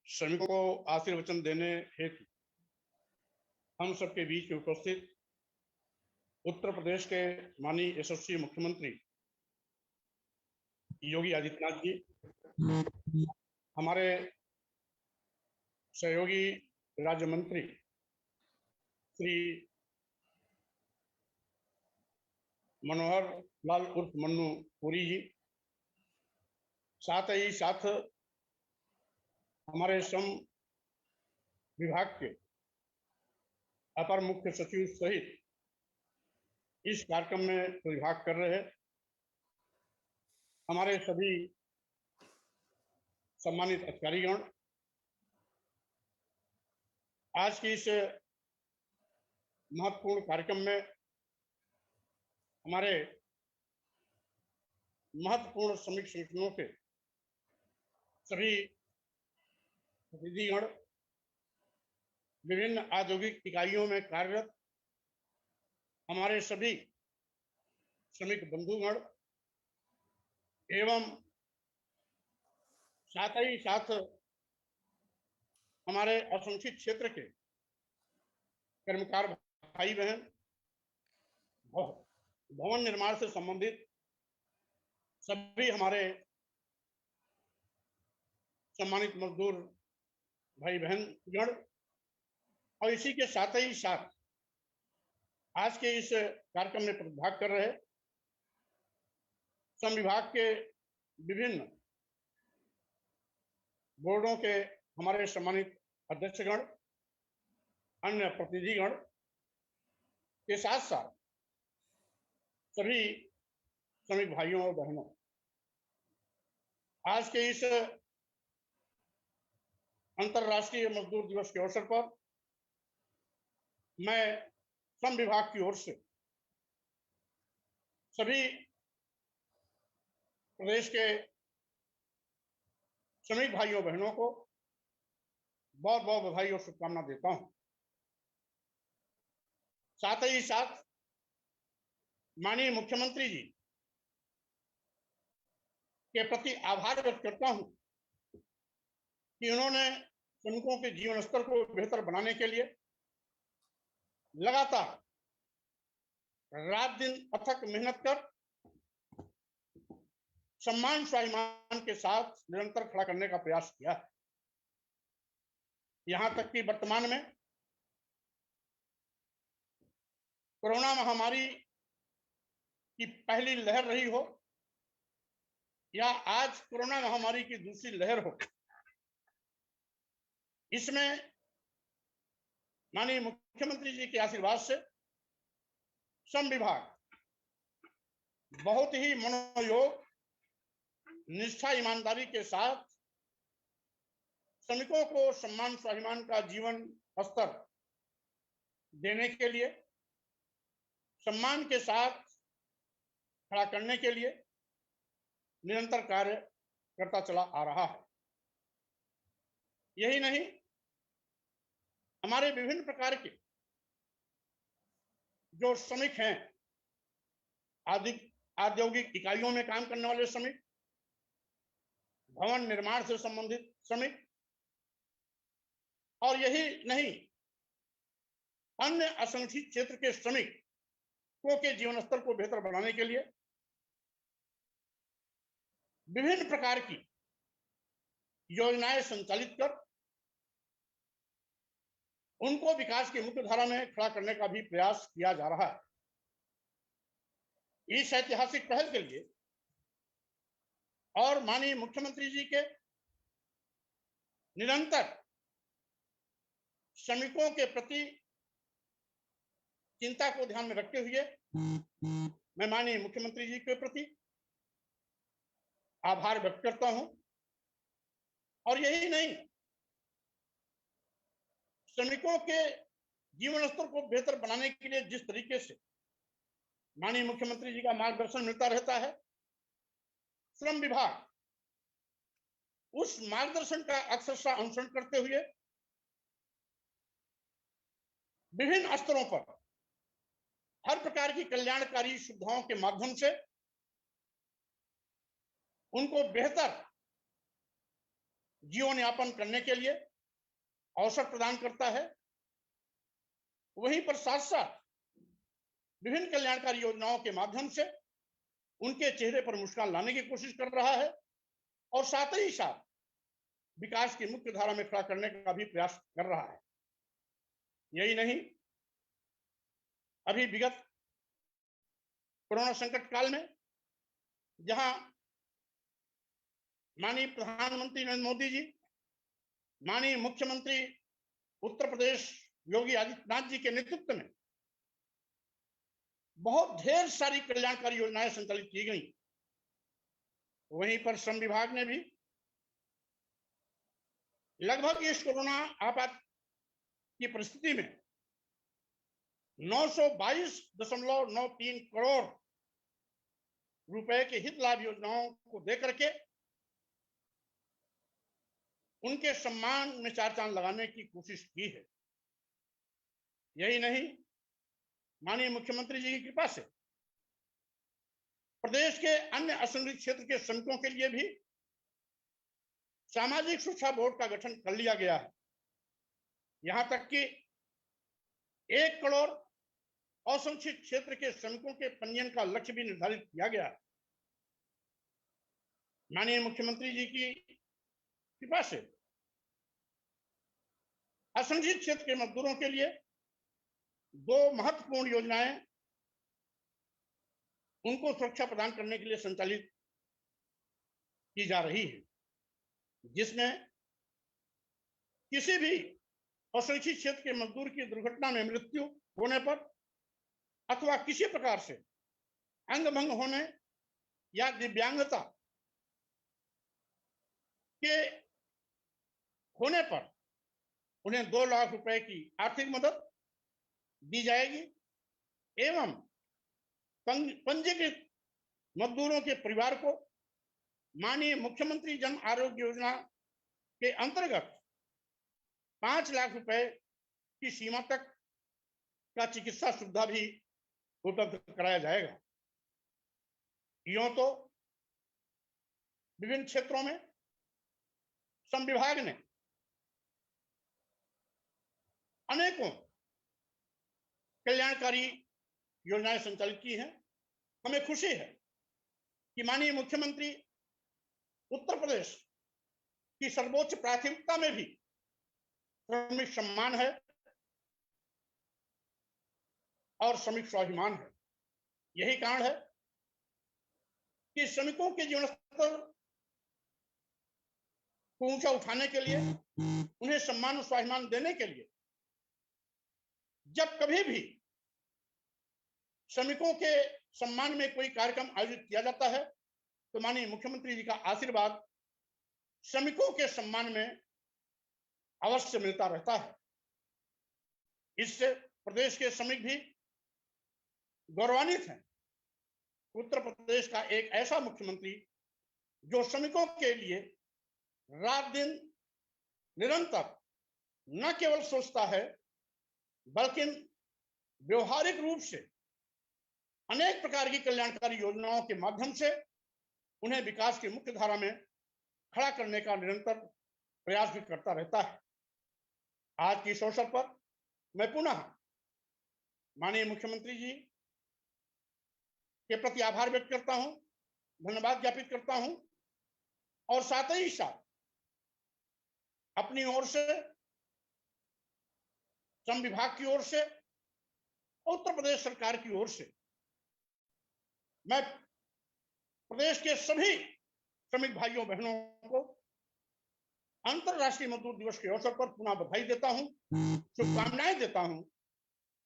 श्रमिकों को आशीर्वचन देने हेतु हम सबके बीच उपस्थित उत्तर प्रदेश के माननीय यशस्वी मुख्यमंत्री योगी आदित्यनाथ जी, हमारे सहयोगी राज्य मंत्री श्री मनोहर लाल उर्फ मन्नू पुरी जी, साथ ही साथ हमारे श्रम विभाग के अपर मुख्य सचिव सहित इस कार्यक्रम में विभाग कर रहे हमारे सभी सम्मानित अधिकारीगण, आज की इस महत्वपूर्ण कार्यक्रम में हमारे महत्वपूर्ण श्रमिक संगठनों के सभी प्रतिनिधिगण, विभिन्न औद्योगिक इकाइयों में कार्यरत हमारे सभी श्रमिक बंधुगण एवं साथ ही साथ हमारे असंगठित क्षेत्र के कर्मकार भाई बहन, भवन निर्माण से संबंधित सभी हमारे सम्मानित मजदूर भाई बहन गण, और इसी के साथ ही साथ आज के इस कार्यक्रम में प्रतिभाग कर रहे श्रम विभाग के विभिन्न बोर्डों के हमारे सम्मानित अध्यक्षगण, अन्य प्रतिनिधिगण के साथ साथ सभी श्रमिक भाइयों और बहनों, आज के इस अंतर्राष्ट्रीय मजदूर दिवस के अवसर पर मैं श्रम विभाग की ओर से सभी प्रदेश के श्रमिक भाइयों बहनों को बहुत बहुत बधाई और शुभकामना देता हूं। साथ ही साथ माननीय मुख्यमंत्री जी के प्रति आभार व्यक्त करता हूं कि उन्होंने श्रमिकों के जीवन स्तर को बेहतर बनाने के लिए लगातार रात दिन अथक मेहनत कर सम्मान स्वाभिमान के साथ निरंतर खड़ा करने का प्रयास किया है। यहां तक कि वर्तमान में कोरोना महामारी की पहली लहर रही हो या आज कोरोना महामारी की दूसरी लहर हो, इसमें माननीय मुख्यमंत्री जी के आशीर्वाद से श्रम विभाग बहुत ही मनोयोग, निष्ठा, ईमानदारी के साथ श्रमिकों को सम्मान स्वाभिमान का जीवन स्तर देने के लिए, सम्मान के साथ खड़ा करने के लिए निरंतर कार्य करता चला आ रहा है। यही नहीं, हमारे विभिन्न प्रकार के जो श्रमिक हैं, औद्योगिक इकाइयों में काम करने वाले श्रमिक, भवन निर्माण से संबंधित श्रमिक, और यही नहीं, अन्य असंगठित क्षेत्र के श्रमिकों के जीवन स्तर को बेहतर बनाने के लिए विभिन्न प्रकार की योजनाएं संचालित कर उनको विकास की मुख्य धारा में खड़ा करने का भी प्रयास किया जा रहा है। इस ऐतिहासिक पहल के लिए और माननीय मुख्यमंत्री जी के निरंतर श्रमिकों के प्रति चिंता को ध्यान में रखते हुए मैं माननीय मुख्यमंत्री जी के प्रति आभार व्यक्त करता हूं। और यही नहीं, श्रमिकों के जीवन स्तर को बेहतर बनाने के लिए जिस तरीके से माननीय मुख्यमंत्री जी का मार्गदर्शन मिलता रहता है, श्रम विभाग उस मार्गदर्शन का अक्षरशः अनुसरण करते हुए विभिन्न स्तरों पर हर प्रकार की कल्याणकारी सुविधाओं के माध्यम से उनको बेहतर जीवन यापन करने के लिए अवसर प्रदान करता है, वहीं पर साथ साथ विभिन्न कल्याणकारी योजनाओं के माध्यम से उनके चेहरे पर मुस्कान लाने की कोशिश कर रहा है और साथ ही साथ विकास की मुख्य धारा में खड़ा करने का भी प्रयास कर रहा है। यही नहीं, अभी विगत कोरोना संकट काल में जहां माननीय प्रधानमंत्री नरेंद्र मोदी जी, माननीय मुख्यमंत्री उत्तर प्रदेश योगी आदित्यनाथ जी के नेतृत्व में बहुत ढेर सारी कल्याणकारी योजनाएं संचालित की गई, वहीं पर श्रम विभाग ने भी लगभग इस कोरोना आपात की परिस्थिति में 922.93 करोड़ रुपए के हित लाभ योजनाओं को देकर के उनके सम्मान में चार चांद लगाने की कोशिश की है। यही नहीं, माननीय मुख्यमंत्री जी की कृपा से प्रदेश के अन्य असंगठित क्षेत्र के श्रमिकों के लिए भी सामाजिक सुरक्षा बोर्ड का गठन कर लिया गया है। यहां तक कि 1 करोड़ असंगठित क्षेत्र के श्रमिकों के पंजीयन का लक्ष्य भी निर्धारित किया गया है। माननीय मुख्यमंत्री जी की कृपा से असंगठित क्षेत्र के मजदूरों के लिए 2 महत्वपूर्ण योजनाएं उनको सुरक्षा प्रदान करने के लिए संचालित की जा रही है, जिसमें किसी भी असंगठित क्षेत्र के मजदूर की दुर्घटना में मृत्यु होने पर अथवा किसी प्रकार से अंग भंग होने या दिव्यांगता के होने पर उन्हें 2 लाख रुपए की आर्थिक मदद दी जाएगी एवं पंजीकृत मजदूरों के परिवार को माननीय मुख्यमंत्री जन आरोग्य योजना के अंतर्गत 5 लाख रुपए की सीमा तक का चिकित्सा सुविधा भी उपलब्ध कराया जाएगा। यूं तो विभिन्न क्षेत्रों में श्रम विभाग ने अनेकों कल्याणकारी योजनाएं संचालित की हैं। हमें खुशी है कि माननीय मुख्यमंत्री उत्तर प्रदेश की सर्वोच्च प्राथमिकता में भी श्रमिक सम्मान है और श्रमिक स्वाभिमान है। यही कारण है कि श्रमिकों के जीवन स्तर को ऊंचा उठाने के लिए, उन्हें सम्मान और स्वाभिमान देने के लिए जब कभी भी श्रमिकों के सम्मान में कोई कार्यक्रम आयोजित किया जाता है तो माननीय मुख्यमंत्री जी का आशीर्वाद श्रमिकों के सम्मान में अवश्य मिलता रहता है। इससे प्रदेश के श्रमिक भी गौरवान्वित हैं। उत्तर प्रदेश का एक ऐसा मुख्यमंत्री जो श्रमिकों के लिए रात दिन निरंतर न केवल सोचता है बल्कि व्यवहारिक रूप से अनेक प्रकार की कल्याणकारी योजनाओं के माध्यम से उन्हें विकास की मुख्य धारा में खड़ा करने का निरंतर प्रयास भी करता रहता है। आज की इस अवसर पर मैं पुनः माननीय मुख्यमंत्री जी के प्रति आभार व्यक्त करता हूं, धन्यवाद ज्ञापित करता हूं और साथ ही साथ अपनी ओर से, श्रम विभाग की ओर से, उत्तर प्रदेश सरकार की ओर से मैं प्रदेश के सभी श्रमिक भाइयों बहनों को अंतरराष्ट्रीय मजदूर दिवस के अवसर पर पुनः बधाई देता हूं, शुभकामनाएं देता हूं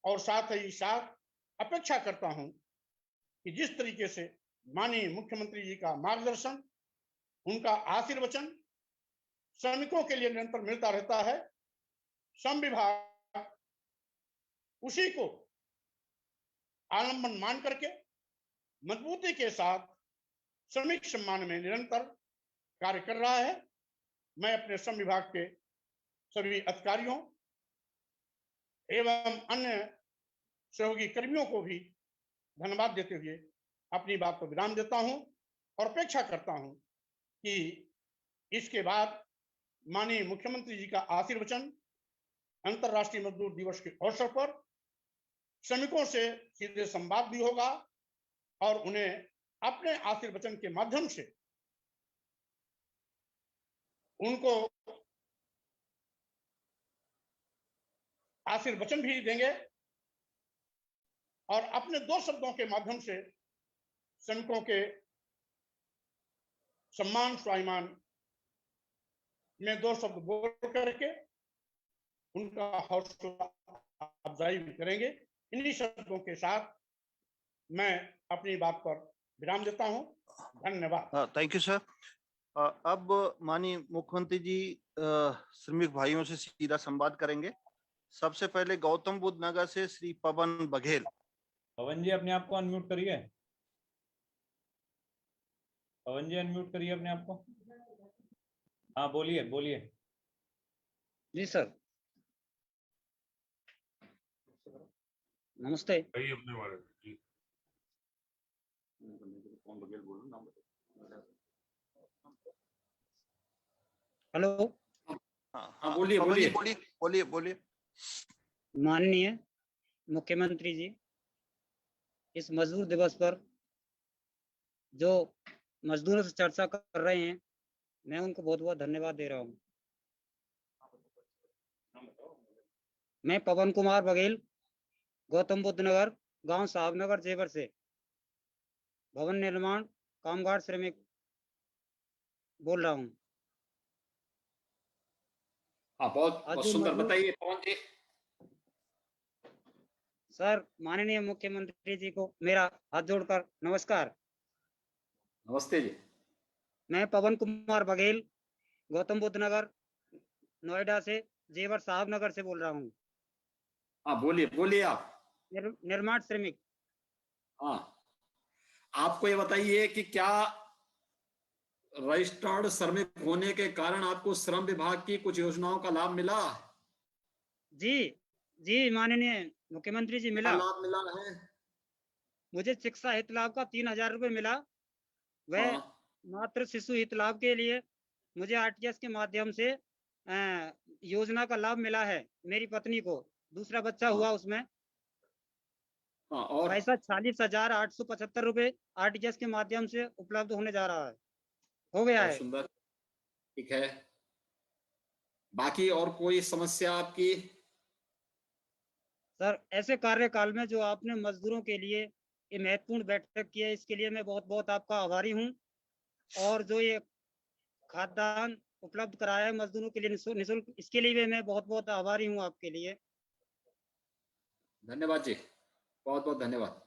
और साथ ही साथ अपेक्षा करता हूं कि जिस तरीके से माननीय मुख्यमंत्री जी का मार्गदर्शन, उनका आशीर्वचन श्रमिकों के लिए निरंतर मिलता रहता है, श्रम विभाग उसी को आलंबन मान करके मजबूती के साथ श्रमिक सम्मान में निरंतर कार्य कर रहा है। मैं अपने श्रम विभाग के सभी अधिकारियों एवं अन्य सहयोगी कर्मियों को भी धन्यवाद देते हुए अपनी बात को विराम देता हूं और अपेक्षा करता हूं कि इसके बाद माननीय मुख्यमंत्री जी का आशीर्वचन अंतर्राष्ट्रीय मजदूर दिवस के अवसर पर श्रमिकों से सीधे संवाद भी होगा और उन्हें अपने आशीर्वचन के माध्यम से उनको आशीर्वचन भी देंगे और अपने 2 शब्दों के माध्यम से श्रमिकों के सम्मान स्वाभिमान में 2 शब्द बोल करके उनका हौसला अफजाई भी करेंगे। इन्हीं शब्दों के साथ मैं अपनी बात पर विराम देता हूं। धन्यवाद। Thank you sir. अब माननीय मुख्यमंत्री जी श्रमिक भाइयों से सीधा संवाद करेंगे। सबसे पहले गौतम बुद्ध नगर से श्री पवन बघेल। पवन जी अपने आप को अनम्यूट करिए। पवन जी अनम्यूट करिए अपने आप को। हाँ बोलिए बोलिए। जी सर, नमस्ते। अपने बारे में जी। हेलो। हाँ बोलिए बोलिए बोलिए बोलिए बोलिए। माननीय मुख्यमंत्री जी, इस मजदूर दिवस पर जो मजदूरों से चर्चा कर रहे हैं, मैं उनको बहुत बहुत धन्यवाद दे रहा हूँ। मैं पवन कुमार बघेल, गौतम बुद्ध नगर, गांव साहबनगर, जेवर से भवन निर्माण कामगार श्रमिक बोल रहा हूँ। बहुत सुंदर, बताइए पवन जी। सर, माननीय मुख्यमंत्री जी को मेरा हाथ जोड़कर नमस्कार। नमस्ते जी। मैं पवन कुमार बघेल, गौतम बुद्ध नगर, नोएडा से, जेवर साहबनगर से बोल रहा हूँ। हाँ बोलिए बोलिए आप। निर्माण श्रमिक। हाँ, आपको ये बताइए कि क्या रजिस्टर्ड श्रमिक होने के कारण आपको श्रम विभाग की कुछ योजनाओं का लाभ मिला? जी जी माननीय मुख्यमंत्री जी, मिला। लाभ मिला है? मुझे शिक्षा हित लाभ का 3000 रुपये मिला। वह मात्र शिशु हित लाभ के लिए मुझे आरटीएस के माध्यम से योजना का लाभ मिला है। मेरी पत्नी को दूसरा बच्चा हुआ उसमें। और पैसा 40,875 रुपये आरटीएस के माध्यम से उपलब्ध होने जा रहा है, हो गया है। सुंदर, ठीक है। बाकी और कोई समस्या आपकी? सर, ऐसे कार्यकाल में जो आपने मजदूरों के लिए ये महत्वपूर्ण बैठक की है, इसके लिए मैं बहुत बहुत आपका आभारी हूं। और जो ये खाद्यान्न उपलब्ध कराया है मजदूरों के लिए निःशुल्क, इसके लिए भी मैं बहुत बहुत आभारी हूं आपके लिए। धन्यवाद जी, बहुत बहुत धन्यवाद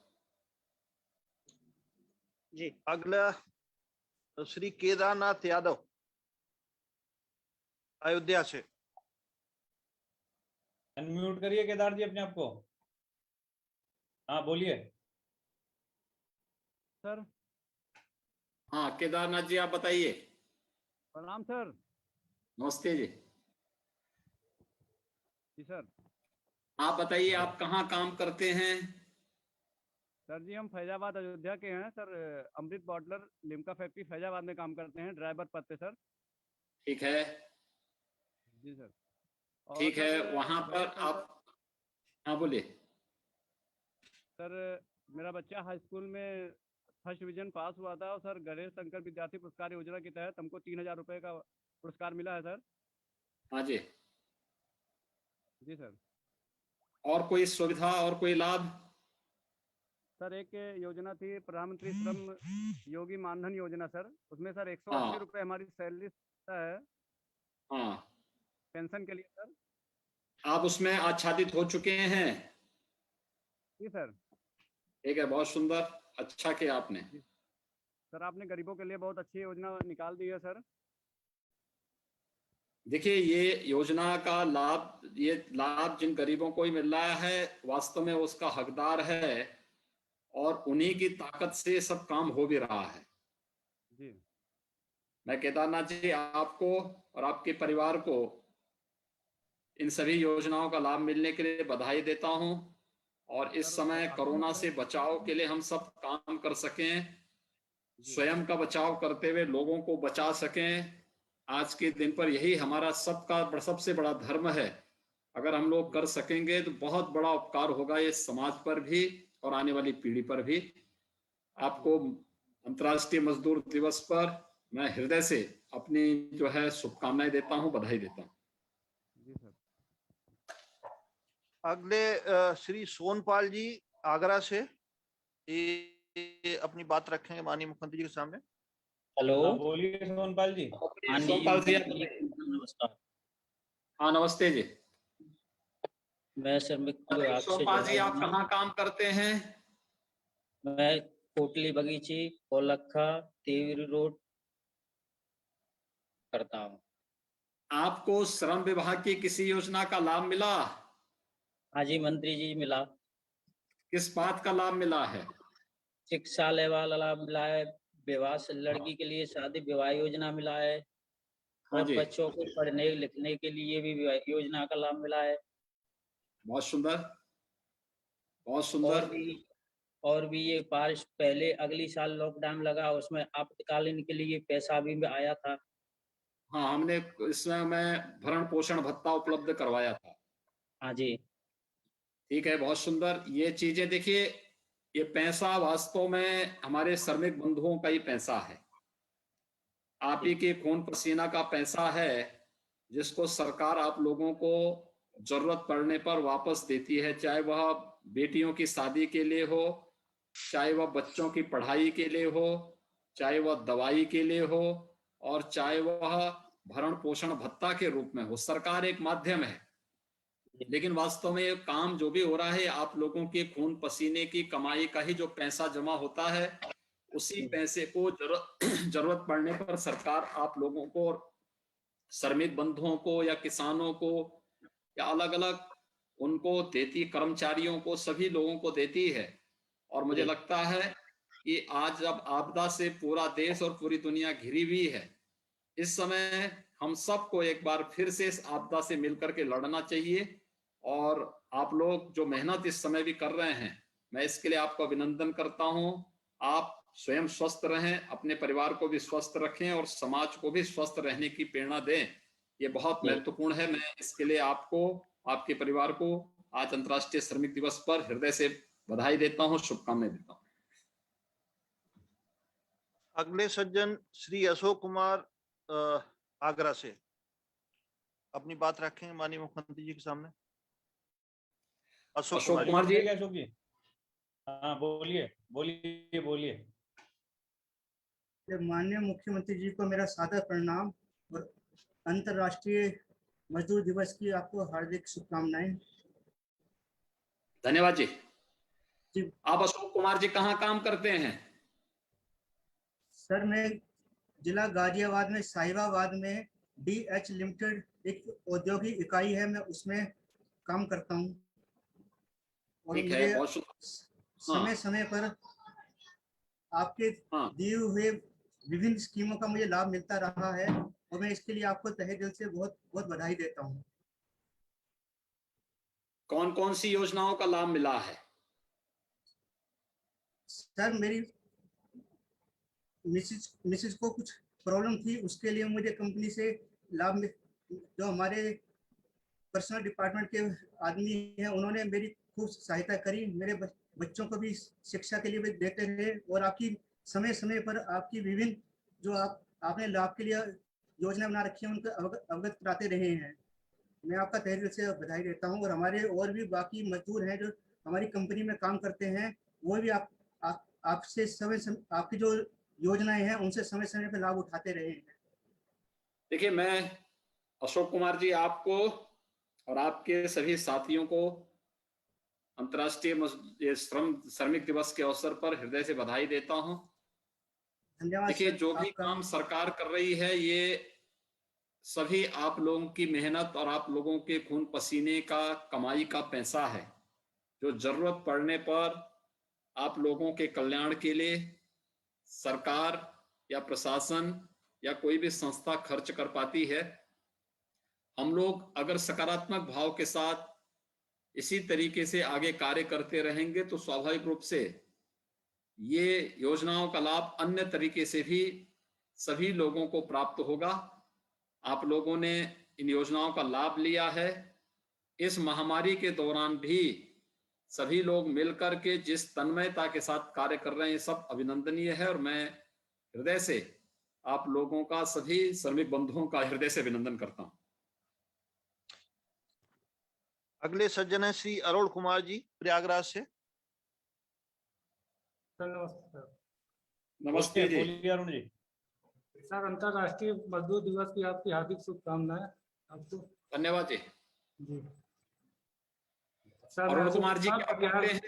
जी। अगला श्री केदारनाथ यादव, अयोध्या से। अनम्यूट करिए केदार जी अपने आप को। हाँ बोलिए सर। हाँ केदारनाथ जी, आप बताइए। प्रणाम सर। नमस्ते जी। जी सर। आप बताइए, आप कहाँ काम करते हैं? सर जी, हम फैजाबाद अयोध्या के हैं सर। अमृत बॉटलर लिमका फैक्ट्री फैजाबाद में काम करते हैं, ड्राइवर पद पे सर। ठीक है। जी सर। ठीक है, वहां पर आप, हाँ बोलिए। सर, मेरा बच्चा हाई स्कूल में फर्स्ट डिवीजन पास हुआ था और सर गणेश शंकर विद्यार्थी पुरस्कार योजना के तहत हमको 3000 रुपये का पुरस्कार मिला है सर। हाँ जी। जी सर। और कोई सुविधा और कोई लाभ? सर, एक योजना थी प्रधानमंत्री श्रम योगी मानधन योजना सर। उसमें सर 180 रुपये हमारी सैलरी है पेंशन के लिए सर। आप उसमें आच्छादित हो चुके हैं? जी सर। ठीक है, बहुत सुंदर, अच्छा किया आपने। सर, आपने गरीबों के लिए बहुत अच्छी योजना निकाल दी है सर। देखिए, ये योजना का लाभ, ये लाभ जिन गरीबों को ही मिल रहा है, वास्तव में उसका हकदार है और उन्हीं की ताकत से सब काम हो भी रहा है जी। मैं केदारनाथ जी आपको और आपके परिवार को इन सभी योजनाओं का लाभ मिलने के लिए बधाई देता हूं और इस समय कोरोना से बचाव के लिए हम सब काम कर सकें, स्वयं का बचाव करते हुए लोगों को बचा सकें आज के दिन पर यही हमारा सबका सबसे बड़ा धर्म है। अगर हम लोग कर सकेंगे तो बहुत बड़ा उपकार होगा ये समाज पर भी और आने वाली पीढ़ी पर भी। आपको अंतर्राष्ट्रीय मजदूर दिवस पर मैं हृदय से अपनी जो है शुभकामनाएं देता हूं, बधाई देता हूं। जी सर। अगले श्री सोनपाल जी आगरा से ये अपनी बात रखेंगे माननीय मुख्यमंत्री जी के सामने। हेलो। हाँ, बोलिए सोनपाल जी। सोनपाल जी आप नमस्कार। हाँ नमस्ते जी। मैं श्रमिक विभाग से सोनपाल जी जुड़ा आप हूँ। कहाँ काम करते हैं? मैं कोटली बगीची कोलखा तेवरी रोड करता हूँ। आपको श्रम विभाग की किसी योजना का लाभ मिला? हाँ जी मंत्री जी मिला। किस बात का लाभ मिला है? शिक्षा वाला लाभ मिला है, विवाह से लड़की के लिए शादी विवाह योजना मिला है, हाँ और जी, बच्चों को पढ़ने लिखने के लिए भी विवाह योजना का लाभ मिला है। बहुत सुंदर, बहुत और सुंदर। भी ये बारिश पहले अगली साल लॉकडाउन लगा, उसमें आपातकालीन के लिए पैसा भी आया था। हाँ, हमने इसमें मैं भरण पोषण भत्ता उपलब्ध करवाया था। हाँ जी। ठीक है, बहुत सुंदर। ये चीजें देखिए, ये पैसा वास्तव में हमारे श्रमिक बंधुओं का ही पैसा है, आप ही के खून पसीना का पैसा है, जिसको सरकार आप लोगों को जरूरत पड़ने पर वापस देती है, चाहे वह बेटियों की शादी के लिए हो, चाहे वह बच्चों की पढ़ाई के लिए हो, चाहे वह दवाई के लिए हो, और चाहे वह भरण पोषण भत्ता के रूप में हो। सरकार एक माध्यम है, लेकिन वास्तव में ये काम जो भी हो रहा है, आप लोगों के खून पसीने की कमाई का ही जो पैसा जमा होता है, उसी पैसे को जरूरत पड़ने पर सरकार आप लोगों को और श्रमिक बंधुओं को या किसानों को या अलग अलग उनको देती, कर्मचारियों को, सभी लोगों को देती है। और मुझे लगता है कि आज जब आपदा से पूरा देश और पूरी दुनिया घिरी हुई है, इस समय हम सबको एक बार फिर से इस आपदा से मिलकर के लड़ना चाहिए। और आप लोग जो मेहनत इस समय भी कर रहे हैं, मैं इसके लिए आपको अभिनंदन करता हूं। आप स्वयं स्वस्थ रहें, अपने परिवार को भी स्वस्थ रखें और समाज को भी स्वस्थ रहने की प्रेरणा दें, ये बहुत महत्वपूर्ण है। मैं इसके लिए आपको, आपके परिवार को आज अंतर्राष्ट्रीय श्रमिक दिवस पर हृदय से बधाई देता हूं, शुभकामनाएं देता हूं। अगले सज्जन श्री अशोक कुमार आगरा से अपनी बात रखेंगे माननीय मुख्यमंत्री जी के सामने। अशोक कुमार जी। अशोक जी, हाँ बोलिए बोलिए बोलिए। माननीय मुख्यमंत्री जी को मेरा सादर प्रणाम और अंतर्राष्ट्रीय मजदूर दिवस की आपको हार्दिक शुभकामनाएं। धन्यवाद जी। जी आप अशोक कुमार जी कहाँ काम करते हैं? सर, मैं जिला गाजियाबाद में साहिबाबाद में DH लिमिटेड एक औद्योगिक इकाई है, मैं उसमें काम करता हूँ। और ठीक है, मुझे बहुत समय समय पर आपके दिए हुए विभिन्न स्कीमों का मुझे लाभ मिलता रहा है, और मैं इसके लिए आपको तहे दिल से बहुत बहुत बधाई देता हूँ। कौन कौन सी योजनाओं का लाभ मिला है? सर, मेरी मिसिज को कुछ प्रॉब्लम थी, उसके लिए मुझे कंपनी से लाभ, जो हमारे पर्सनल डिपार्टमेंट के आदमी हैं, उन्होंने मेरी खूब सहायता करी। मेरे बच्चों को भी शिक्षा के लिए भी देते रहे, और आपकी समय समय पर आपकी विभिन्न जो आपने लाभ के लिए योजना बना रखी है, उनको अवगत कराते रहे हैं। मैं आपका तहे दिल से बधाई देता हूं। और हमारे और भी बाकी मजदूर हैं जो हमारी कंपनी में काम करते हैं, वो भी आपसे समय आपकी जो योजनाएं हैं उनसे समय समय पर लाभ उठाते रहे हैं। देखिए, मैं अशोक कुमार जी आपको और आपके सभी साथियों को अंतर्राष्ट्रीय श्रमिक दिवस के अवसर पर हृदय से बधाई देता हूं। धन्यवाद। देखिए, जो भी काम सरकार कर रही है, ये सभी आप लोगों की मेहनत और आप लोगों के खून पसीने का कमाई का पैसा है, जो जरूरत पड़ने पर आप लोगों के कल्याण के लिए सरकार या प्रशासन या कोई भी संस्था खर्च कर पाती है। हम लोग अगर सकारात्मक भाव के साथ इसी तरीके से आगे कार्य करते रहेंगे तो स्वाभाविक रूप से ये योजनाओं का लाभ अन्य तरीके से भी सभी लोगों को प्राप्त होगा। आप लोगों ने इन योजनाओं का लाभ लिया है। इस महामारी के दौरान भी सभी लोग मिलकर के जिस तन्मयता के साथ कार्य कर रहे हैं, सब अभिनंदनीय है और मैं हृदय से आप लोगों का, सभी श्रमिक बंधुओं का हृदय से अभिनंदन करता हूं। अगले सज्जन है श्री अरुण कुमार जी प्रयागराज से। सर नमस्ते सर। नमस्ते जी। बोलिए अरुण जी। सर अंतर्राष्ट्रीय मजदूर दिवस की आपकी हार्दिक शुभकामनाएं आपको। धन्यवाद जी। जी सर। अरुण कुमार जी क्या करते हैं?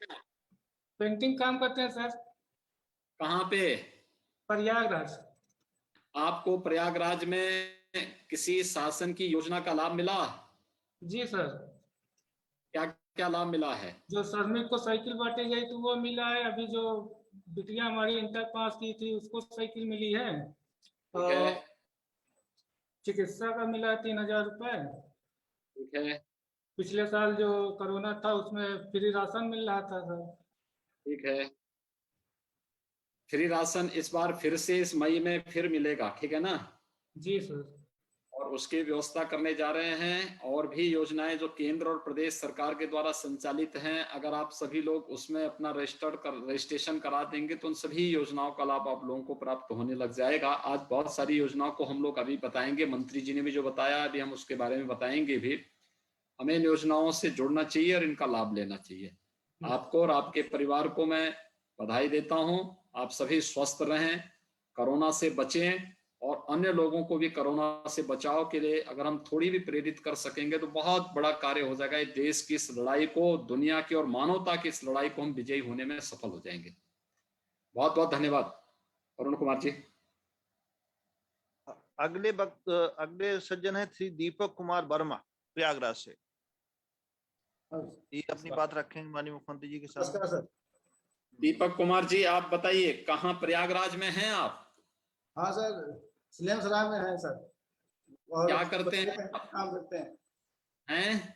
पेंटिंग काम करते हैं सर। कहाँ पे? प्रयागराज। आपको प्रयागराज में किसी शासन की योजना का लाभ मिला? जी सर। क्या क्या लाभ मिला है? जो श्रमिक को साइकिल बांटी गई तो वो मिला है। अभी जो बिटिया हमारी इंटर पास की थी उसको साइकिल मिली है। ठीक है। चिकित्सा का मिला 3,000 रुपए। ठीक है। पिछले साल जो कोरोना था उसमें फ्री राशन मिल रहा था सर। ठीक है। फ्री राशन इस बार फिर से इस मई में फिर मिलेगा, ठीक है ना? जी सर। और उसकी व्यवस्था करने जा रहे हैं। और भी योजनाएं जो केंद्र और प्रदेश सरकार के द्वारा संचालित हैं, अगर आप सभी लोग उसमें अपना रजिस्ट्रेशन करा देंगे तो उन सभी योजनाओं का लाभ आप लोगों को प्राप्त होने लग जाएगा। आज बहुत सारी योजनाओं को हम लोग अभी बताएंगे, मंत्री जी ने भी जो बताया अभी हम उसके बारे में बताएंगे भी। हमें इन योजनाओं से जुड़ना चाहिए और इनका लाभ लेना चाहिए। आपको और आपके परिवार को मैं बधाई देता हूं। आप सभी स्वस्थ रहें, कोरोना से बचें और अन्य लोगों को भी कोरोना से बचाव के लिए अगर हम थोड़ी भी प्रेरित कर सकेंगे तो बहुत बड़ा कार्य हो जाएगा। देश की इस लड़ाई को, दुनिया की और मानवता की इस लड़ाई को हम विजयी होने में सफल हो जाएंगे। बहुत बहुत धन्यवाद अरुण कुमार जी। अगले सज्जन है श्री दीपक कुमार वर्मा प्रयागराज से। ये अपनी बात रखेंगे माननीय मुख्यमंत्री जी के साथ। नमस्कार सर। दीपक कुमार जी आप बताइए, कहाँ प्रयागराज में हैं आप? हाँ सर, सिलेम सराय में है सर। और क्या करते हैं? काम करते हैं। हैं?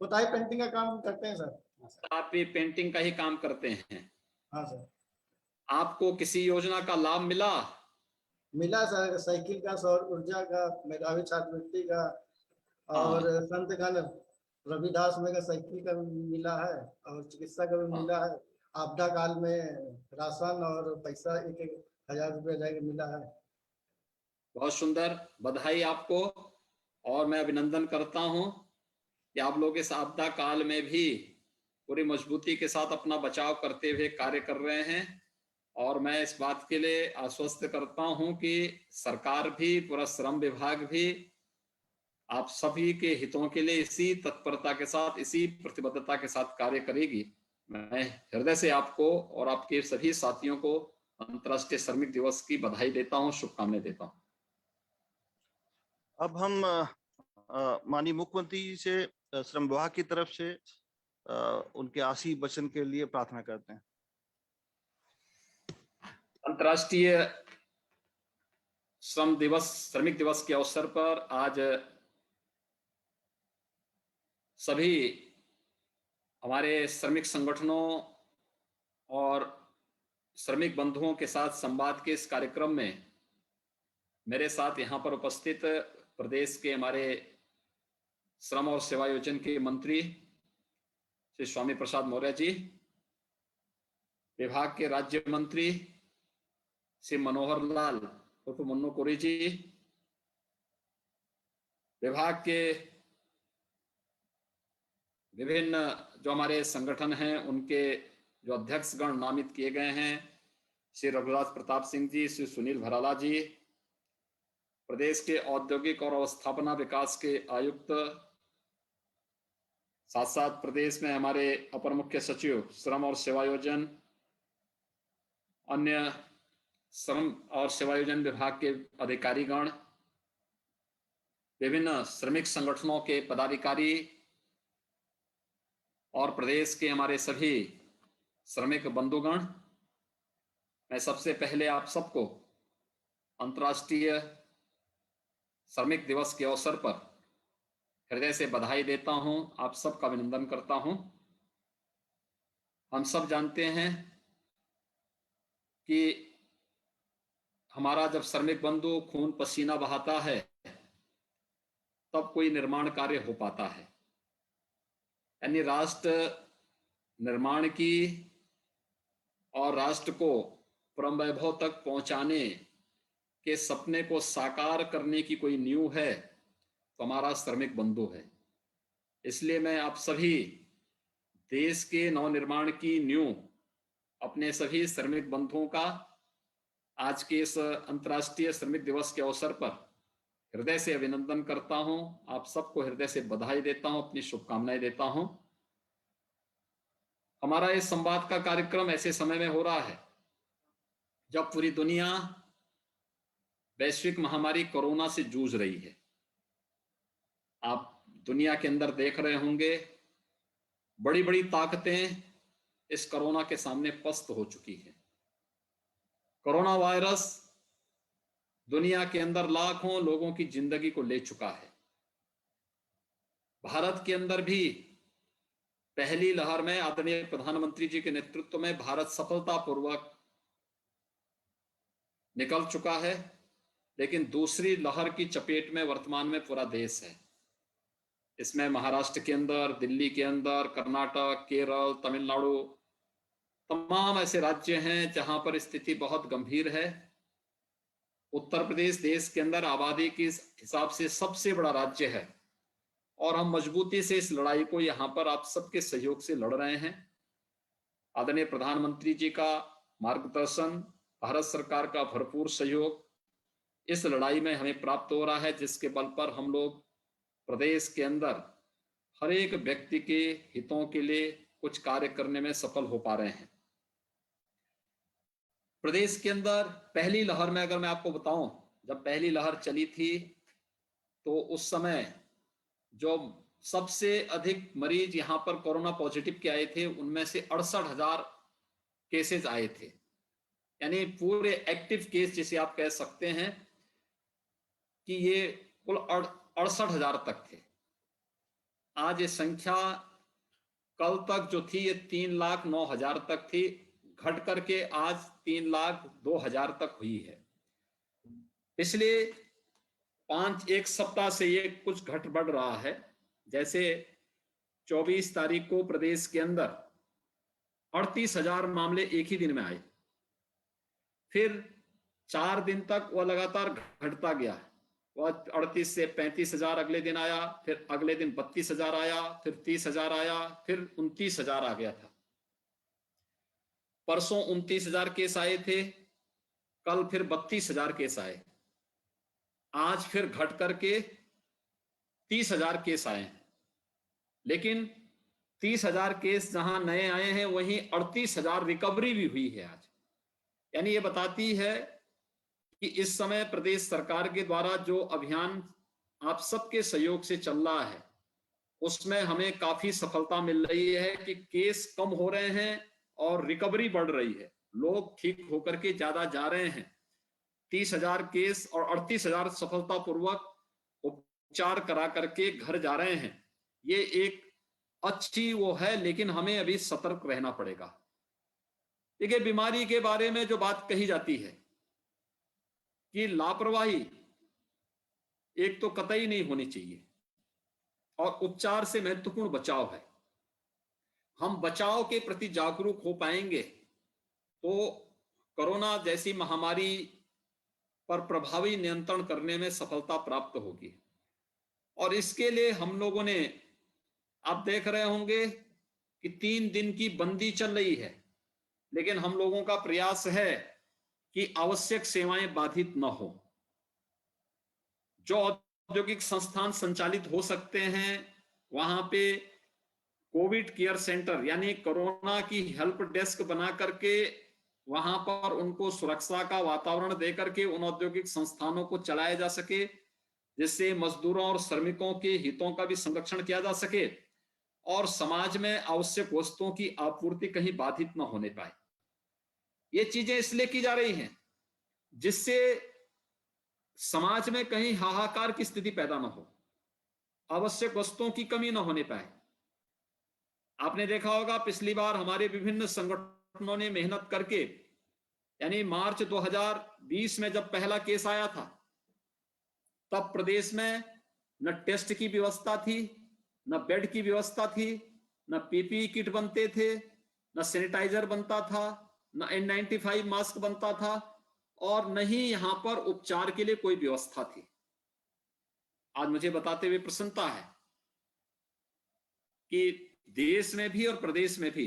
पुताई पेंटिंग का काम करते हैं सर। आप भी पेंटिंग का ही काम करते हैं? हाँ सर। आपको किसी योजना का लाभ मिला? मिला सर, साइकिल का, सौर ऊर्जा का, मेधावी छात्रवृत्ति का और संतगण रविदास में का साइकिल का मिला है और चिकित्सा का भी मिला है। आपदा काल में राशन और पैसा 1,000 रुपये जाके मिला है। बहुत सुंदर, बधाई आपको। और मैं अभिनंदन करता हूं कि आप लोग इस आपदा काल में भी पूरी मजबूती के साथ अपना बचाव करते हुए कार्य कर रहे हैं। और मैं इस बात के लिए आश्वस्त करता हूं कि सरकार भी, पूरा श्रम विभाग भी आप सभी के हितों के लिए इसी तत्परता के साथ, इसी प्रतिबद्धता के साथ कार्य करेगी। मैं हृदय से आपको और आपके सभी साथियों को अंतर्राष्ट्रीय श्रमिक दिवस की बधाई देता हूं, शुभकामनाएं देता हूं। अब हम माननीय मुख्यमंत्री जी से श्रम विभाग की तरफ से उनके आशीष वचन के लिए प्रार्थना करते हैं। अंतर्राष्ट्रीय श्रमिक दिवस के अवसर पर आज सभी हमारे श्रमिक संगठनों और श्रमिक बंधुओं के साथ संवाद के इस कार्यक्रम में मेरे साथ यहाँ पर उपस्थित प्रदेश के हमारे श्रम और सेवायोजन के मंत्री श्री स्वामी प्रसाद मौर्य जी, विभाग के राज्य मंत्री श्री मनोहर लाल उर्फ मन्नू कोरी जी, विभाग के विभिन्न जो हमारे संगठन हैं उनके जो अध्यक्ष गण नामित किए गए हैं, श्री रघुराज प्रताप सिंह जी, श्री सुनील भराला जी, प्रदेश के औद्योगिक और अवस्थापना विकास के आयुक्त, साथ साथ प्रदेश में हमारे अपर मुख्य सचिव श्रम और सेवायोजन, अन्य श्रम और सेवायोजन विभाग के अधिकारीगण, विभिन्न श्रमिक संगठनों के पदाधिकारी और प्रदेश के हमारे सभी श्रमिक बंधुगण, मैं सबसे पहले आप सबको अंतर्राष्ट्रीय श्रमिक दिवस के अवसर पर हृदय से बधाई देता हूं, आप सबका अभिनंदन करता हूं। हम सब जानते हैं कि हमारा जब श्रमिक बंधु खून पसीना बहाता है तब कोई निर्माण कार्य हो पाता है। यानी राष्ट्र निर्माण की और राष्ट्र को परम वैभव तक पहुंचाने के सपने को साकार करने की कोई नींव है तो हमारा श्रमिक बंधु है। इसलिए मैं आप सभी देश के नवनिर्माण की नींव अपने सभी श्रमिक बंधुओं का आज के इस अंतर्राष्ट्रीय श्रमिक दिवस के अवसर पर हृदय से अभिनंदन करता हूं। आप सबको हृदय से बधाई देता हूं, अपनी शुभकामनाएं देता हूं। हमारा इस संवाद का कार्यक्रम ऐसे समय में हो रहा है जब पूरी दुनिया वैश्विक महामारी कोरोना से जूझ रही है। आप दुनिया के अंदर देख रहे होंगे बड़ी बड़ी ताकतें इस कोरोना के सामने पस्त हो चुकी हैं। कोरोना वायरस दुनिया के अंदर लाखों लोगों की जिंदगी को ले चुका है। भारत के अंदर भी पहली लहर में आदरणीय प्रधानमंत्री जी के नेतृत्व में भारत सफलतापूर्वक निकल चुका है, लेकिन दूसरी लहर की चपेट में वर्तमान में पूरा देश है। इसमें महाराष्ट्र के अंदर, दिल्ली के अंदर, कर्नाटक, केरल, तमिलनाडु तमाम ऐसे राज्य हैं जहां पर स्थिति बहुत गंभीर है। उत्तर प्रदेश देश के अंदर आबादी के हिसाब से सबसे बड़ा राज्य है और हम मजबूती से इस लड़ाई को यहां पर आप सबके सहयोग से लड़ रहे हैं। आदरणीय प्रधानमंत्री जी का मार्गदर्शन, भारत सरकार का भरपूर सहयोग इस लड़ाई में हमें प्राप्त हो रहा है, जिसके बल पर हम लोग प्रदेश के अंदर हर एक व्यक्ति के हितों के लिए कुछ कार्य करने में सफल हो पा रहे हैं। प्रदेश के अंदर पहली लहर में अगर मैं आपको बताऊं, जब पहली लहर चली थी तो उस समय जो सबसे अधिक मरीज यहां पर कोरोना पॉजिटिव के आए थे उनमें से 68,000 केसेस आए थे। यानी पूरे एक्टिव केस जिसे आप कह सकते हैं कि ये कुल 68,000 तक थे। आज ये संख्या कल तक जो थी ये 3,09,000 तक थी, घट करके आज 3,02,000 तक हुई है। पिछले एक सप्ताह से ये कुछ घट बढ़ रहा है। जैसे 24 तारीख को प्रदेश के अंदर 38,000 मामले एक ही दिन में आए, फिर 4 दिन तक वह लगातार घटता गया। वह 38 से 35,000 अगले दिन आया, फिर अगले दिन 32,000 आया, फिर 30,000 आया, फिर 29,000 आ गया था। परसों 29,000 केस आए थे, कल फिर 32,000 केस आए, आज फिर घट करके 30,000 केस आए हैं। लेकिन 30,000 केस जहां नए आए हैं वहीं 38,000 रिकवरी भी हुई है आज। यानी ये बताती है कि इस समय प्रदेश सरकार के द्वारा जो अभियान आप सबके सहयोग से चल रहा है उसमें हमें काफी सफलता मिल रही है कि केस कम हो रहे हैं और रिकवरी बढ़ रही है। लोग ठीक होकर के ज्यादा जा रहे हैं। 30,000 केस और 38,000 सफलतापूर्वक उपचार करा करके घर जा रहे हैं। ये एक अच्छी वो है, लेकिन हमें अभी सतर्क रहना पड़ेगा। देखिए, बीमारी के बारे में जो बात कही जाती है कि लापरवाही एक तो कतई नहीं होनी चाहिए और उपचार से महत्वपूर्ण बचाव है। हम बचाव के प्रति जागरूक हो पाएंगे तो कोरोना जैसी महामारी पर प्रभावी नियंत्रण करने में सफलता प्राप्त होगी। और इसके लिए हम लोगों ने, आप देख रहे होंगे कि 3 दिन की बंदी चल रही है, लेकिन हम लोगों का प्रयास है कि आवश्यक सेवाएं बाधित न हो। जो औद्योगिक संस्थान संचालित हो सकते हैं वहां पे कोविड केयर सेंटर यानी कोरोना की हेल्प डेस्क बना करके वहां पर उनको सुरक्षा का वातावरण देकर के उन औद्योगिक संस्थानों को चलाया जा सके, जिससे मजदूरों और श्रमिकों के हितों का भी संरक्षण किया जा सके और समाज में आवश्यक वस्तुओं की आपूर्ति कहीं बाधित न होने पाए। ये चीजें इसलिए की जा रही हैं जिससे समाज में कहीं हाहाकार की स्थिति पैदा न हो, आवश्यक वस्तुओं की कमी न होने पाए। आपने देखा होगा पिछली बार हमारे विभिन्न संगठनों ने मेहनत करके, यानी मार्च 2020 में जब पहला केस आया था तब प्रदेश में न टेस्ट की व्यवस्था थी, न बेड की व्यवस्था थी, न पीपीई किट बनते थे, न सैनिटाइजर बनता था, न N95 मास्क बनता था, और न ही यहां पर उपचार के लिए कोई व्यवस्था थी। आज मुझे बताते हुए प्रसन्नता है कि देश में भी और प्रदेश में भी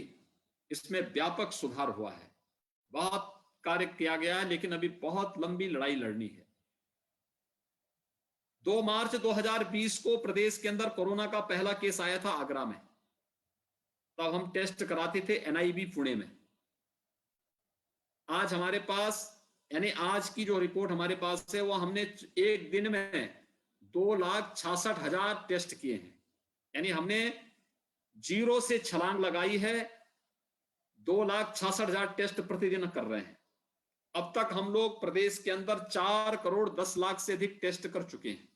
इसमें व्यापक सुधार हुआ है। बहुत कार्य किया गया है, लेकिन अभी बहुत लंबी लड़ाई लड़नी है। 2 मार्च 2020 को प्रदेश के अंदर कोरोना का पहला केस आया था आगरा में। तब हम टेस्ट कराते थे NIB पुणे में। आज हमारे पास, यानी आज की जो रिपोर्ट हमारे पास है, वो हमने एक दिन में 2,66,000 टेस्ट किए हैं। यानी हमने जीरो से छलांग लगाई है, 2,66,000 टेस्ट प्रतिदिन कर रहे हैं। अब तक हम लोग प्रदेश के अंदर 4 करोड़ 10 लाख से अधिक टेस्ट कर चुके हैं।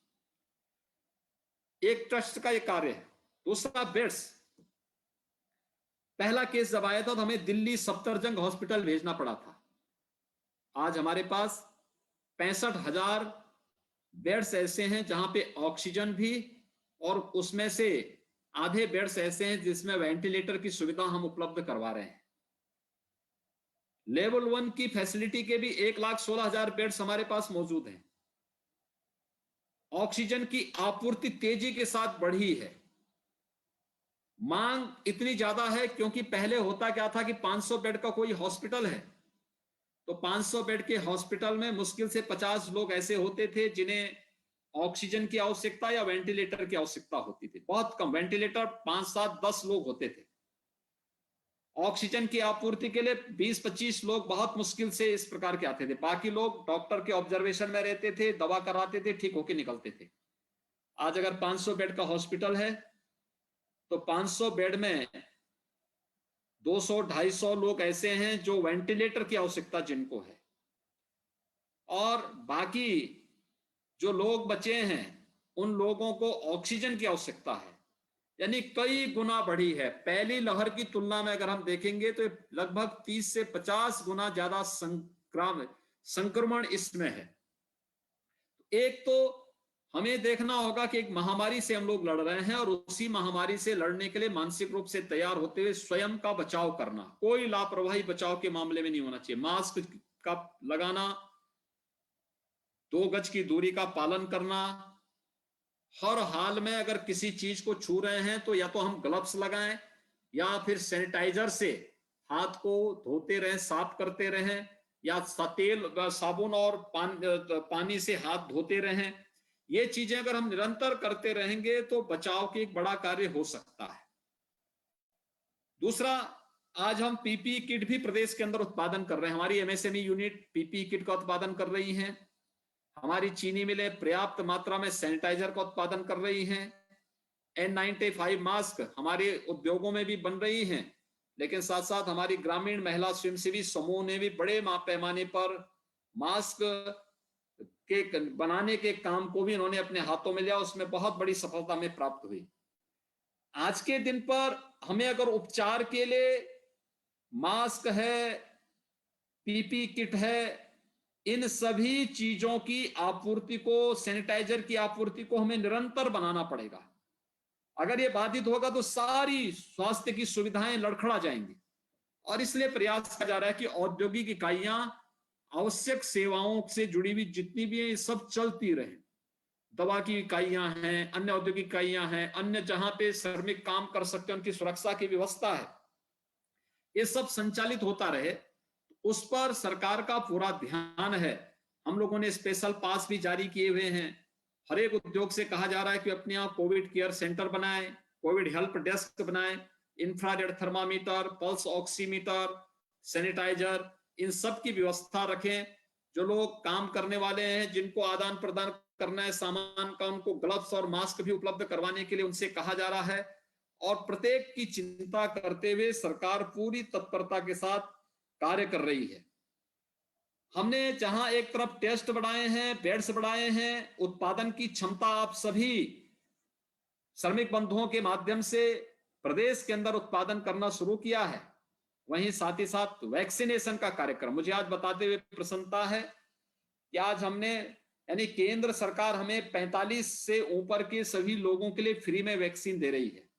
एक टेस्ट का ये कार्य है। दूसरा, बेड्स। पहला केस जब आया था तो हमें दिल्ली सफदरजंग हॉस्पिटल भेजना पड़ा था। आज हमारे पास 65,000 बेड्स ऐसे हैं जहां पे ऑक्सीजन भी, और उसमें से आधे बेड्स ऐसे हैं जिसमें वेंटिलेटर की सुविधा हम उपलब्ध करवा रहे हैं। लेवल 1 की फैसिलिटी के भी 1,16,000 बेड्स हमारे पास मौजूद हैं। ऑक्सीजन की आपूर्ति तेजी के साथ बढ़ी है। मांग इतनी ज्यादा है क्योंकि पहले होता क्या था कि 500 बेड का कोई हॉस्पिटल है तो 500 बेड के हॉस्पिटल में मुश्किल से 50 लोग ऐसे होते थे जिन्हें ऑक्सीजन की आवश्यकता या वेंटिलेटर की आवश्यकता होती थी। बहुत कम, वेंटिलेटर 5, 7, 10 लोग होते थे। ऑक्सीजन की आपूर्ति के लिए 20-25 लोग बहुत मुश्किल से इस प्रकार के आते थे। बाकी लोग डॉक्टर के ऑब्जर्वेशन में रहते थे, दवा कराते थे, ठीक होके निकलते थे। आज अगर 500 बेड का हॉस्पिटल है तो 500 बेड में 200-250 लोग ऐसे हैं जो वेंटिलेटर की आवश्यकता जिनको है, और बाकी जो लोग बचे हैं उन लोगों को ऑक्सीजन की आवश्यकता है। यानी कई गुना बढ़ी है। पहली लहर की तुलना में अगर हम देखेंगे तो लगभग 30 से 50 गुना ज्यादा संक्रमण इसमें है। एक तो हमें देखना होगा कि एक महामारी से हम लोग लड़ रहे हैं, और उसी महामारी से लड़ने के लिए मानसिक रूप से तैयार होते हुए स्वयं का बचाव करना। कोई लापरवाही बचाव के मामले में नहीं होना चाहिए। मास्क का लगाना, 2 गज की दूरी का पालन करना, हर हाल में अगर किसी चीज को छू रहे हैं तो या तो हम ग्लव्स लगाएं या फिर सैनिटाइजर से हाथ को धोते रहें, साफ करते रहें, या तेल, साबुन और पानी से हाथ धोते रहें। ये चीजें अगर हम निरंतर करते रहेंगे तो बचाव के एक बड़ा कार्य हो सकता है। दूसरा, आज हम पीपीई किट भी प्रदेश के अंदर उत्पादन कर रहे हैं। हमारी MSME यूनिट पीपीई किट का उत्पादन कर रही हैं। हमारी चीनी मिलें पर्याप्त मात्रा में सैनिटाइजर का उत्पादन कर रही हैं। N95 मास्क हमारे उद्योगों में भी बन रही हैं, लेकिन साथ साथ हमारी ग्रामीण महिला स्वयंसेवी समूह ने भी बड़े पैमाने पर मास्क के बनाने के काम को भी इन्होंने अपने हाथों में लिया, उसमें बहुत बड़ी सफलता में प्राप्त हुई। आज के दिन पर हमें अगर उपचार के लिए मास्क है, पीपी किट है, इन सभी चीजों की आपूर्ति को, सैनिटाइजर की आपूर्ति को हमें निरंतर बनाना पड़ेगा। अगर ये बाधित होगा तो सारी स्वास्थ्य की सुविधाएं लड़खड़ा जाएंगी, और इसलिए प्रयास किया जा रहा है कि औद्योगिक इकाइयां, आवश्यक सेवाओं से जुड़ी हुई जितनी भी हैं, ये सब चलती रहे। दवा की इकाइयां हैं, अन्य औद्योगिक इकाइयां हैं, अन्य जहां पे श्रमिक काम कर सकते हैं उनकी सुरक्षा की व्यवस्था है, ये सब संचालित होता रहे। उस पर सरकार का पूरा ध्यान है। हम लोगों ने स्पेशल पास भी जारी किए हुए हैं। हर एक उद्योग से कहा जा रहा है कि अपने यहाँ कोविड केयर सेंटर बनाएं, कोविड हेल्प डेस्क बनाएं, infrared thermometer, pulse oximeter, sanitiser, इन सब की व्यवस्था रखें। जो लोग काम करने वाले हैं, जिनको आदान प्रदान करना है सामान का, उनको ग्लव्स और मास्क भी उपलब्ध करवाने के लिए उनसे कहा जा रहा है। और प्रत्येक की चिंता करते हुए सरकार पूरी तत्परता के साथ कार्य कर रही है। हमने जहां एक तरफ टेस्ट बढ़ाए हैं, बेड्स बढ़ाए हैं, उत्पादन की क्षमता आप सभी श्रमिक बंधुओं के माध्यम से प्रदेश के अंदर उत्पादन करना शुरू किया है, वहीं साथ ही साथ वैक्सीनेशन का कार्यक्रम, मुझे आज बताते हुए प्रसन्नता है कि आज हमने यानी केंद्र सरकार हमें 45 से ऊपर के सभी लोगों के लिए फ्री में वैक्सीन दे रही है।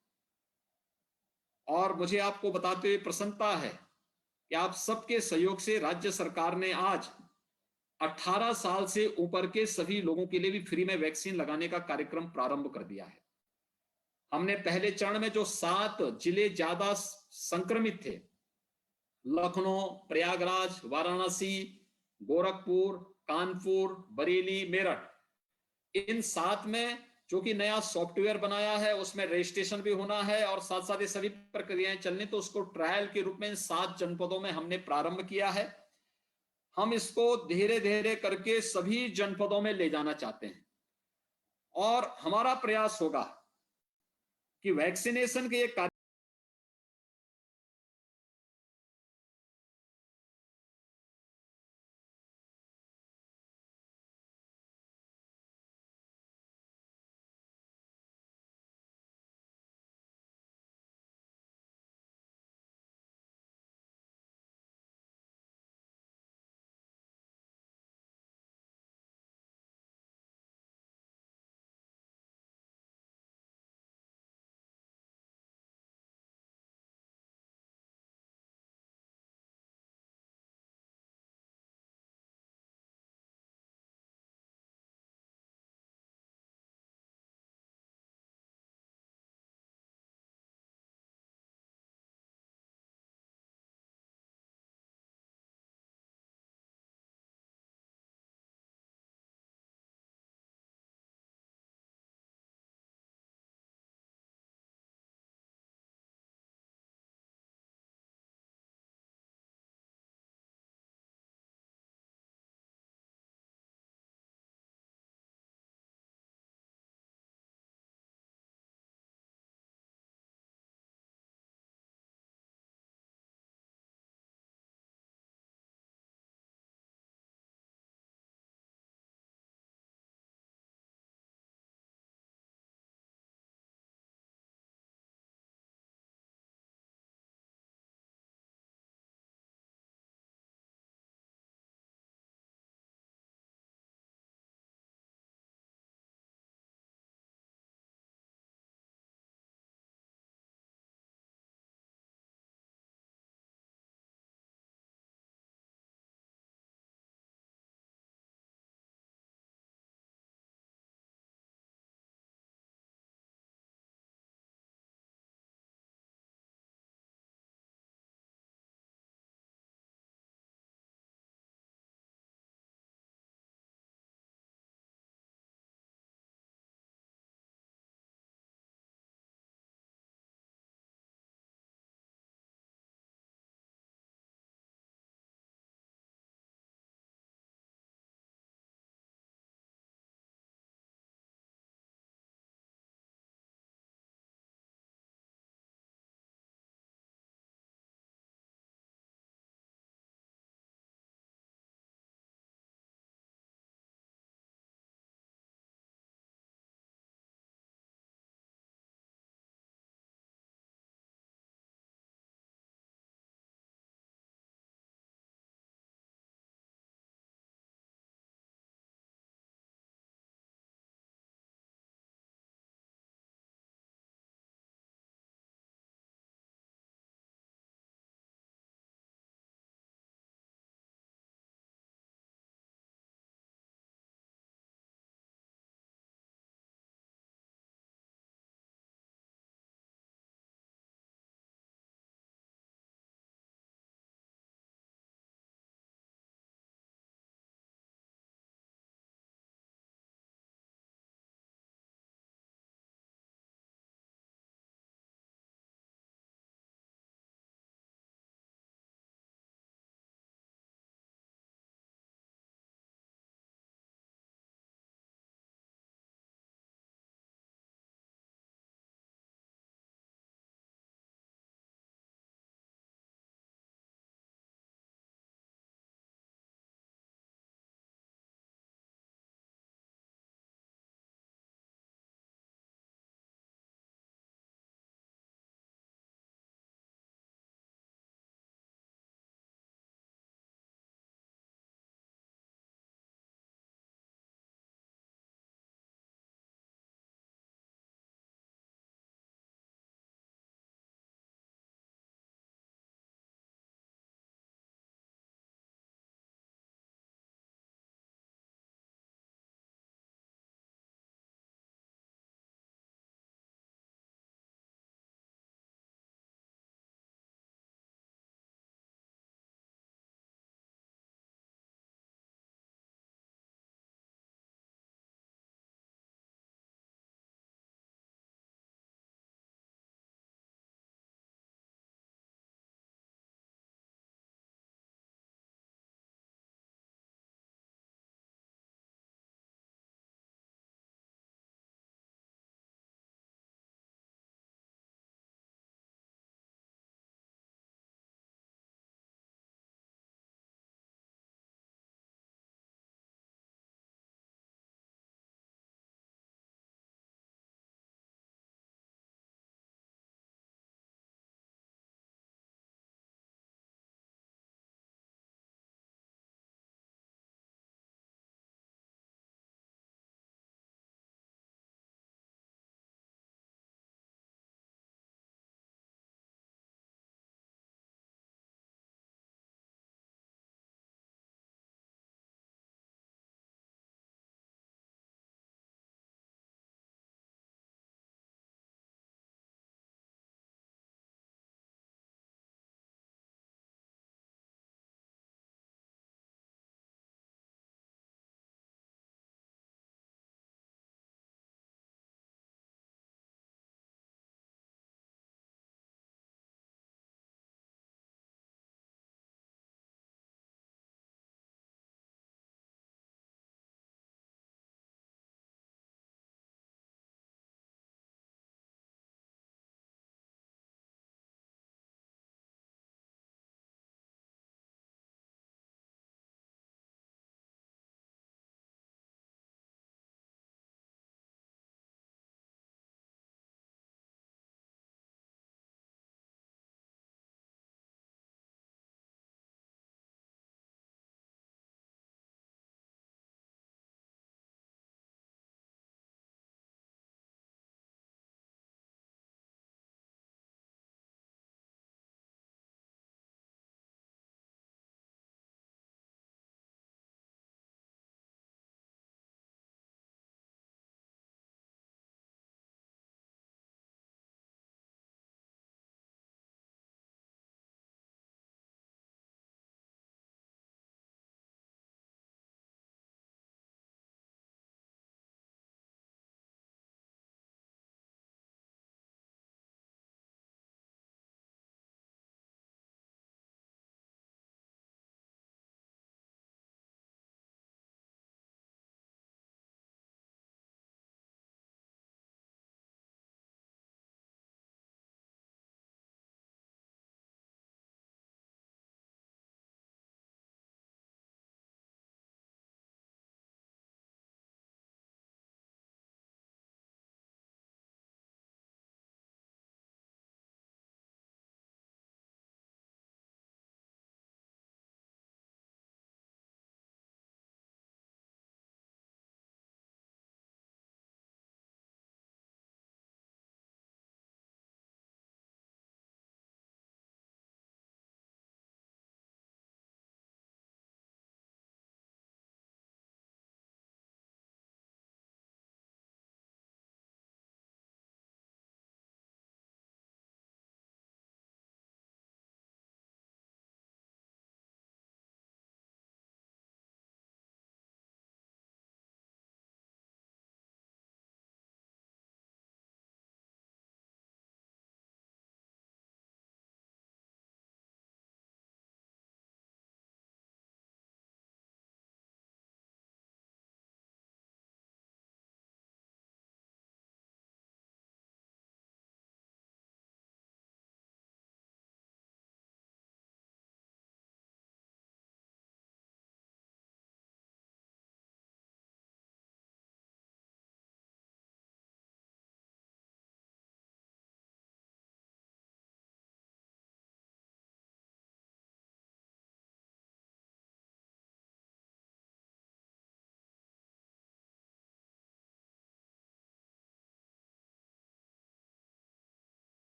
और मुझे आपको बताते हुए प्रसन्नता है कि आप सबके सहयोग से राज्य सरकार ने आज 18 साल से ऊपर के सभी लोगों के लिए भी फ्री में वैक्सीन लगाने का कार्यक्रम प्रारंभ कर दिया है। हमने पहले चरण में जो 7 जिले ज्यादा संक्रमित थे, लखनऊ, प्रयागराज, वाराणसी, गोरखपुर, कानपुर, बरेली, मेरठ, इन 7 में जो कि नया सॉफ्टवेयर बनाया है उसमें रजिस्ट्रेशन भी होना है और साथ साथ ये सभी प्रक्रियाएं चलनी, तो उसको ट्रायल के रूप में इन 7 जनपदों में हमने प्रारंभ किया है। हम इसको धीरे धीरे करके सभी जनपदों में ले जाना चाहते हैं और हमारा प्रयास होगा कि वैक्सीनेशन के ये